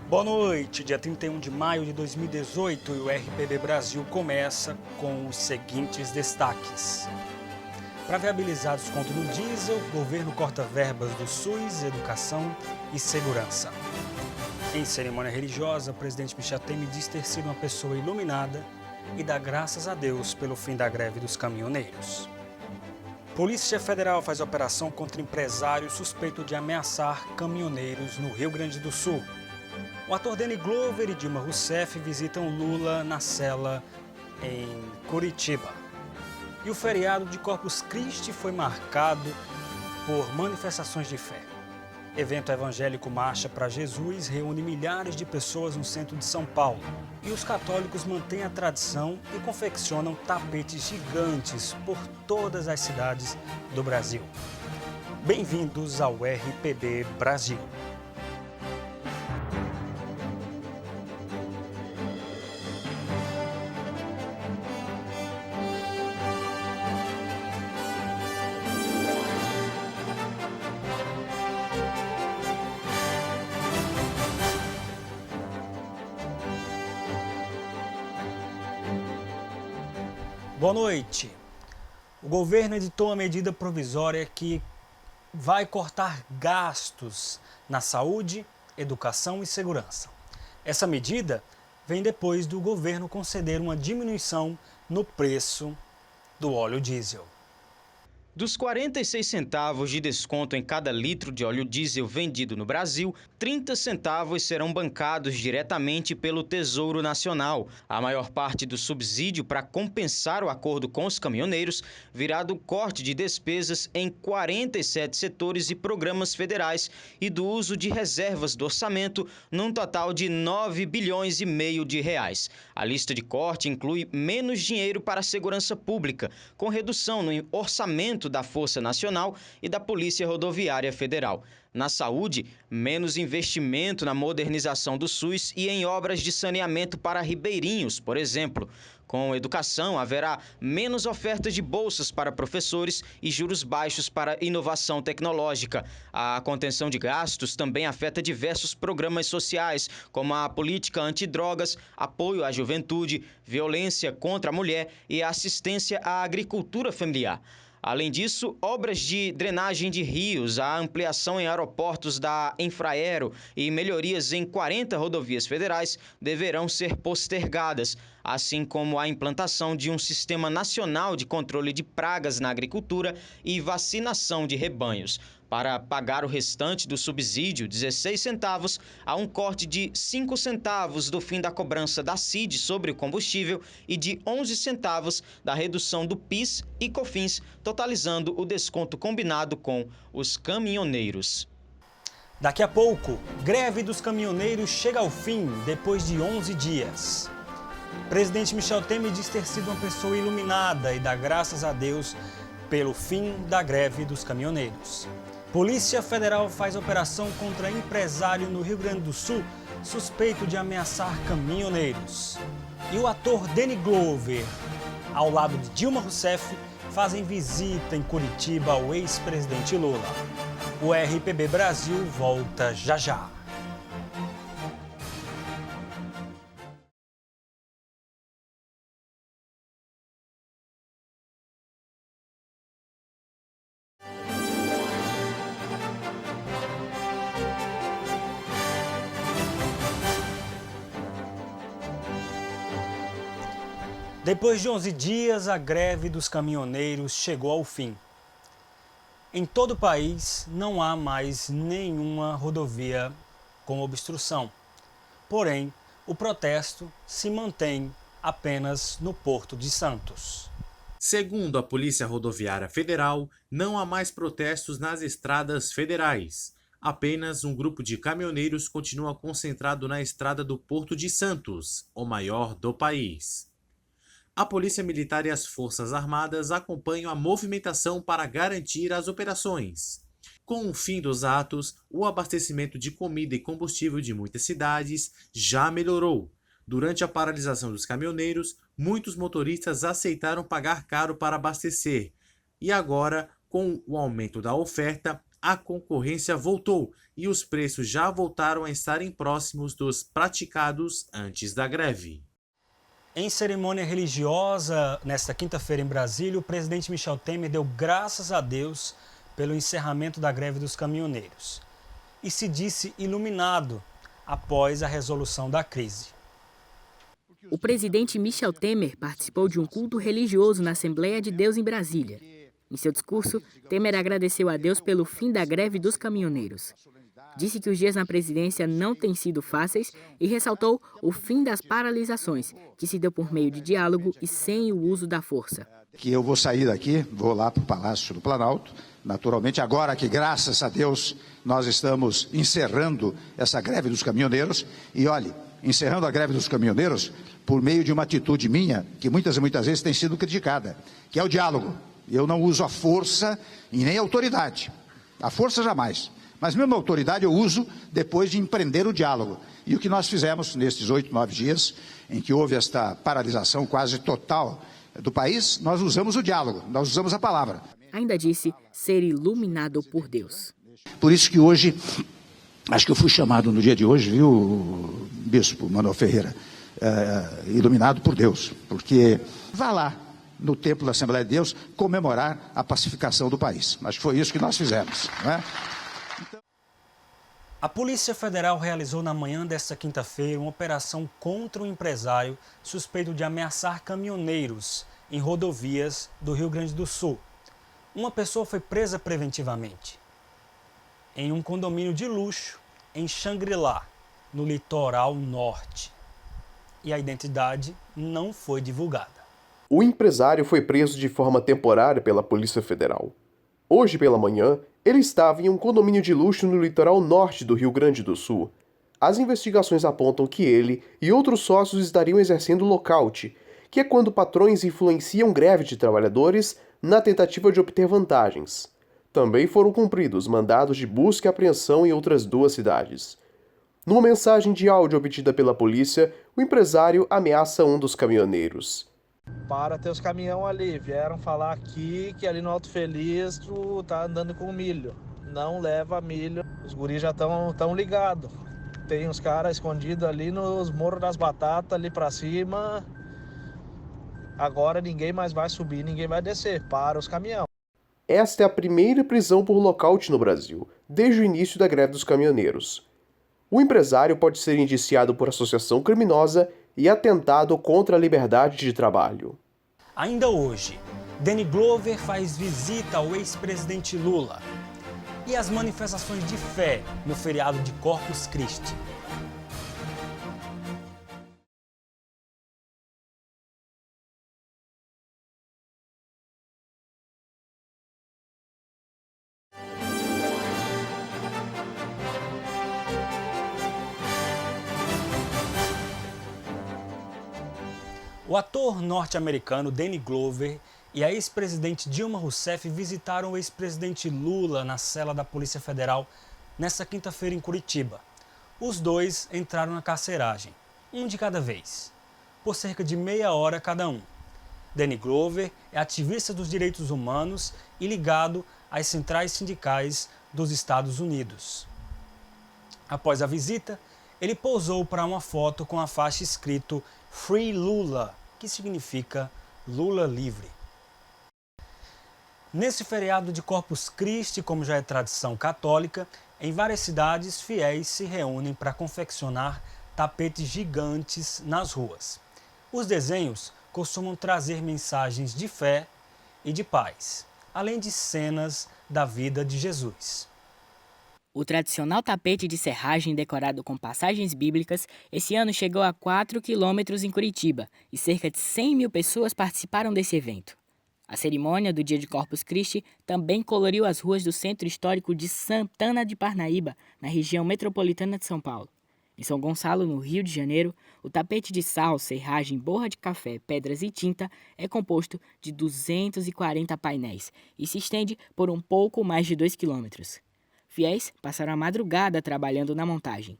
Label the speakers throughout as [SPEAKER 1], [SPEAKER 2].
[SPEAKER 1] Boa noite, dia 31 de maio de 2018 e o RPB Brasil começa com os seguintes destaques. Para viabilizar desconto no diesel, o governo corta verbas do SUS, educação e segurança. Em cerimônia religiosa, o presidente Michel Temer diz ter sido uma pessoa iluminada e dá graças a Deus pelo fim da greve dos caminhoneiros. Polícia Federal faz operação contra empresário suspeito de ameaçar caminhoneiros no Rio Grande do Sul. O ator Danny Glover e Dilma Rousseff visitam Lula na cela em Curitiba. E o feriado de Corpus Christi foi marcado por manifestações de fé. Evento evangélico Marcha para Jesus reúne milhares de pessoas no centro de São Paulo. E os católicos mantêm a tradição e confeccionam tapetes gigantes por todas as cidades do Brasil. Bem-vindos ao RPB Brasil. Boa noite. O governo editou uma medida provisória que vai cortar gastos na saúde, educação e segurança. Essa medida vem depois do governo conceder uma diminuição no preço do óleo diesel.
[SPEAKER 2] Dos 46 centavos de desconto em cada litro de óleo diesel vendido no Brasil, 30 centavos serão bancados diretamente pelo Tesouro Nacional. A maior parte do subsídio para compensar o acordo com os caminhoneiros virá do corte de despesas em 47 setores e programas federais e do uso de reservas do orçamento, num total de 9 bilhões e meio de reais. A lista de corte inclui menos dinheiro para a segurança pública, com redução no orçamento da Força Nacional e da Polícia Rodoviária Federal. Na saúde, menos investimento na modernização do SUS e em obras de saneamento para ribeirinhos, por exemplo. Com educação, haverá menos oferta de bolsas para professores e juros baixos para inovação tecnológica. A contenção de gastos também afeta diversos programas sociais, como a política antidrogas, apoio à juventude, violência contra a mulher e assistência à agricultura familiar. Além disso, obras de drenagem de rios, a ampliação em aeroportos da Infraero e melhorias em 40 rodovias federais deverão ser postergadas, assim como a implantação de um sistema nacional de controle de pragas na agricultura e vacinação de rebanhos. Para pagar o restante do subsídio, 16 centavos, há um corte de 5 centavos do fim da cobrança da CID sobre o combustível e de 11 centavos da redução do PIS e COFINS, totalizando o desconto combinado com os caminhoneiros.
[SPEAKER 1] Daqui a pouco, greve dos caminhoneiros chega ao fim depois de 11 dias. O presidente Michel Temer diz ter sido uma pessoa iluminada e dá graças a Deus pelo fim da greve dos caminhoneiros. Polícia Federal faz operação contra empresário no Rio Grande do Sul suspeito de ameaçar caminhoneiros. E o ator Danny Glover, ao lado de Dilma Rousseff, fazem visita em Curitiba ao ex-presidente Lula. O RPB Brasil volta já já. Depois de 11 dias, a greve dos caminhoneiros chegou ao fim. Em todo o país, não há mais nenhuma rodovia com obstrução. Porém, o protesto se mantém apenas no Porto de Santos.
[SPEAKER 3] Segundo a Polícia Rodoviária Federal, não há mais protestos nas estradas federais. Apenas um grupo de caminhoneiros continua concentrado na estrada do Porto de Santos, o maior do país. A Polícia Militar e as Forças Armadas acompanham a movimentação para garantir as operações. Com o fim dos atos, o abastecimento de comida e combustível de muitas cidades já melhorou. Durante a paralisação dos caminhoneiros, muitos motoristas aceitaram pagar caro para abastecer. E agora, com o aumento da oferta, a concorrência voltou e os preços já voltaram a estarem próximos dos praticados antes da greve.
[SPEAKER 1] Em cerimônia religiosa, nesta quinta-feira em Brasília, o presidente Michel Temer deu graças a Deus pelo encerramento da greve dos caminhoneiros e se disse iluminado após a resolução da crise.
[SPEAKER 4] O presidente Michel Temer participou de um culto religioso na Assembleia de Deus em Brasília. Em seu discurso, Temer agradeceu a Deus pelo fim da greve dos caminhoneiros. Disse que os dias na presidência não têm sido fáceis e ressaltou o fim das paralisações, que se deu por meio de diálogo e sem o uso da força.
[SPEAKER 5] Que eu vou sair daqui, vou lá para o Palácio do Planalto, naturalmente agora que, graças a Deus, nós estamos encerrando essa greve dos caminhoneiros. E olhe, encerrando a greve dos caminhoneiros por meio de uma atitude minha, que muitas e muitas vezes tem sido criticada, que é o diálogo. Eu não uso a força e nem a autoridade. A força jamais. Mas mesmo a autoridade eu uso depois de empreender o diálogo. E o que nós fizemos nesses 8, 9 dias, em que houve esta paralisação quase total do país, nós usamos o diálogo, nós usamos a palavra.
[SPEAKER 4] Ainda disse ser iluminado por Deus.
[SPEAKER 5] Por isso que hoje, acho que eu fui chamado no dia de hoje, viu, Bispo Manuel Ferreira, iluminado por Deus, porque vá lá no templo da Assembleia de Deus comemorar a pacificação do país. Acho que foi isso que nós fizemos, não é?
[SPEAKER 1] A Polícia Federal realizou na manhã desta quinta-feira uma operação contra um empresário suspeito de ameaçar caminhoneiros em rodovias do Rio Grande do Sul. Uma pessoa foi presa preventivamente em um condomínio de luxo em Xangri-Lá, no litoral norte. E a identidade não foi divulgada.
[SPEAKER 6] O empresário foi preso de forma temporária pela Polícia Federal. Hoje pela manhã, ele estava em um condomínio de luxo no litoral norte do Rio Grande do Sul. As investigações apontam que ele e outros sócios estariam exercendo lockout, que é quando patrões influenciam greve de trabalhadores na tentativa de obter vantagens. Também foram cumpridos mandados de busca e apreensão em outras 2 cidades. Numa mensagem de áudio obtida pela polícia, o empresário ameaça um dos caminhoneiros.
[SPEAKER 7] Para teus caminhão ali, vieram falar aqui que ali no Alto Feliz tu tá andando com milho. Não leva milho, os guris já estão ligados. Tem uns caras escondidos ali nos Morros das Batatas, ali pra cima. Agora ninguém mais vai subir, ninguém vai descer, para os caminhão.
[SPEAKER 6] Esta é a primeira prisão por lockout no Brasil, desde o início da greve dos caminhoneiros. O empresário pode ser indiciado por associação criminosa e atentado contra a liberdade de trabalho.
[SPEAKER 1] Ainda hoje, Danny Glover faz visita ao ex-presidente Lula. E as manifestações de fé no feriado de Corpus Christi. O ator norte-americano Danny Glover e a ex-presidente Dilma Rousseff visitaram o ex-presidente Lula na cela da Polícia Federal nesta quinta-feira em Curitiba. Os dois entraram na carceragem, um de cada vez, por cerca de meia hora cada um. Danny Glover é ativista dos direitos humanos e ligado às centrais sindicais dos Estados Unidos. Após a visita, ele posou para uma foto com a faixa escrito Free Lula, que significa Lula livre. Nesse feriado de Corpus Christi, como já é tradição católica, em várias cidades fiéis se reúnem para confeccionar tapetes gigantes nas ruas. Os desenhos costumam trazer mensagens de fé e de paz, além de cenas da vida de Jesus.
[SPEAKER 4] O tradicional tapete de serragem decorado com passagens bíblicas esse ano chegou a 4 quilômetros em Curitiba e cerca de 100 mil pessoas participaram desse evento. A cerimônia do dia de Corpus Christi também coloriu as ruas do centro histórico de Santana de Parnaíba, na região metropolitana de São Paulo. Em São Gonçalo, no Rio de Janeiro, o tapete de sal, serragem, borra de café, pedras e tinta é composto de 240 painéis e se estende por um pouco mais de 2 quilômetros. Fiéis passaram a madrugada trabalhando na montagem.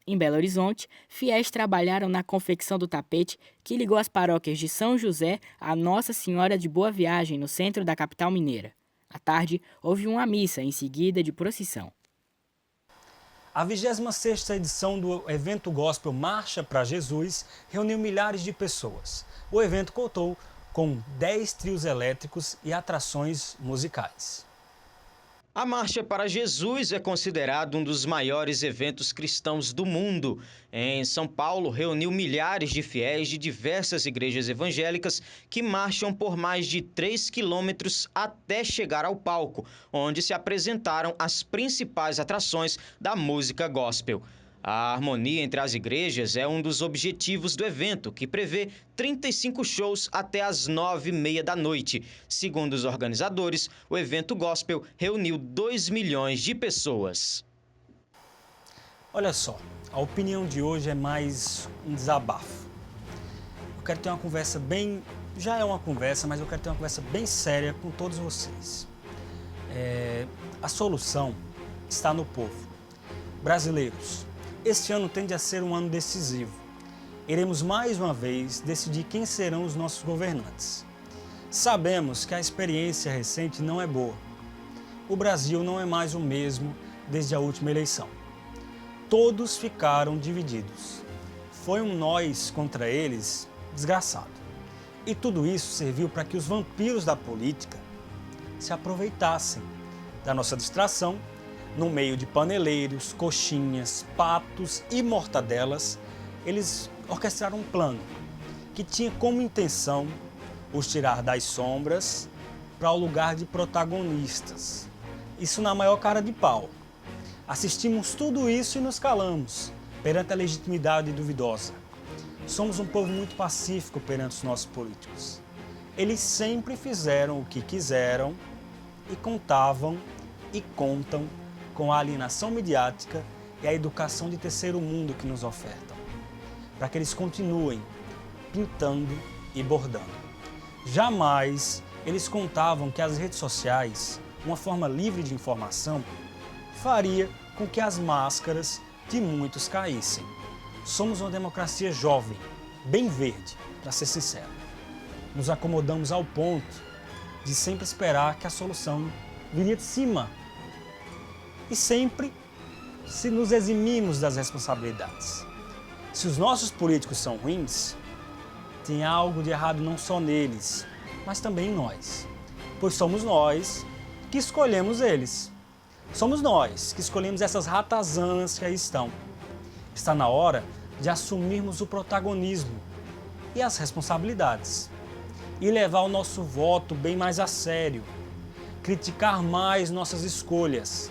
[SPEAKER 4] Em Belo Horizonte, fiéis trabalharam na confecção do tapete que ligou as paróquias de São José a Nossa Senhora de Boa Viagem, no centro da capital mineira. À tarde, houve uma missa em seguida de procissão.
[SPEAKER 1] A 26ª edição do evento gospel Marcha para Jesus reuniu milhares de pessoas. O evento contou com 10 trios elétricos e atrações musicais.
[SPEAKER 2] A Marcha para Jesus é considerado um dos maiores eventos cristãos do mundo. Em São Paulo, reuniu milhares de fiéis de diversas igrejas evangélicas que marcham por mais de 3 quilômetros até chegar ao palco, onde se apresentaram as principais atrações da música gospel. A harmonia entre as igrejas é um dos objetivos do evento, que prevê 35 shows até às 9h30 da noite. Segundo os organizadores, o evento gospel reuniu 2 milhões de pessoas.
[SPEAKER 1] Olha só, a opinião de hoje é mais um desabafo. Eu quero ter uma conversa bem... Já é uma conversa, mas eu quero ter uma conversa bem séria com todos vocês. A solução está no povo. Brasileiros, este ano tende a ser um ano decisivo. Iremos mais uma vez decidir quem serão os nossos governantes. Sabemos que a experiência recente não é boa. O Brasil não é mais o mesmo desde a última eleição. Todos ficaram divididos. Foi um nós contra eles desgraçado. E tudo isso serviu para que os vampiros da política se aproveitassem da nossa distração. No meio de paneleiros, coxinhas, patos e mortadelas, eles orquestraram um plano que tinha como intenção os tirar das sombras para o lugar de protagonistas. Isso na maior cara de pau. Assistimos tudo isso e nos calamos perante a legitimidade duvidosa. Somos um povo muito pacífico perante os nossos políticos. Eles sempre fizeram o que quiseram e contavam e contam com a alienação midiática e a educação de terceiro mundo que nos ofertam, para que eles continuem pintando e bordando. Jamais eles contavam que as redes sociais, uma forma livre de informação, faria com que as máscaras de muitos caíssem. Somos uma democracia jovem, bem verde, para ser sincero. Nos acomodamos ao ponto de sempre esperar que a solução viria de cima. E sempre se nos eximimos das responsabilidades. Se os nossos políticos são ruins, tem algo de errado não só neles, mas também em nós. Pois somos nós que escolhemos eles. Somos nós que escolhemos essas ratazanas que aí estão. Está na hora de assumirmos o protagonismo e as responsabilidades. E levar o nosso voto bem mais a sério. Criticar mais nossas escolhas.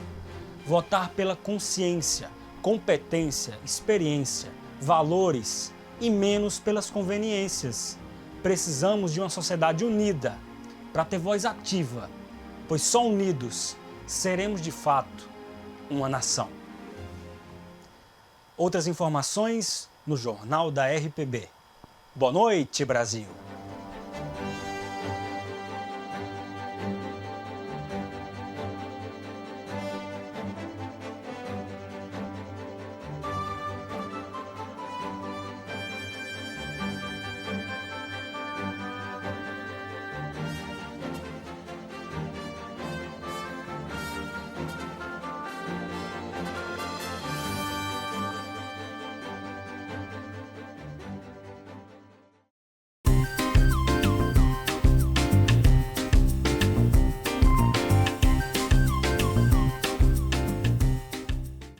[SPEAKER 1] Votar pela consciência, competência, experiência, valores e menos pelas conveniências. Precisamos de uma sociedade unida para ter voz ativa, pois só unidos seremos de fato uma nação. Outras informações no Jornal da RPB. Boa noite, Brasil!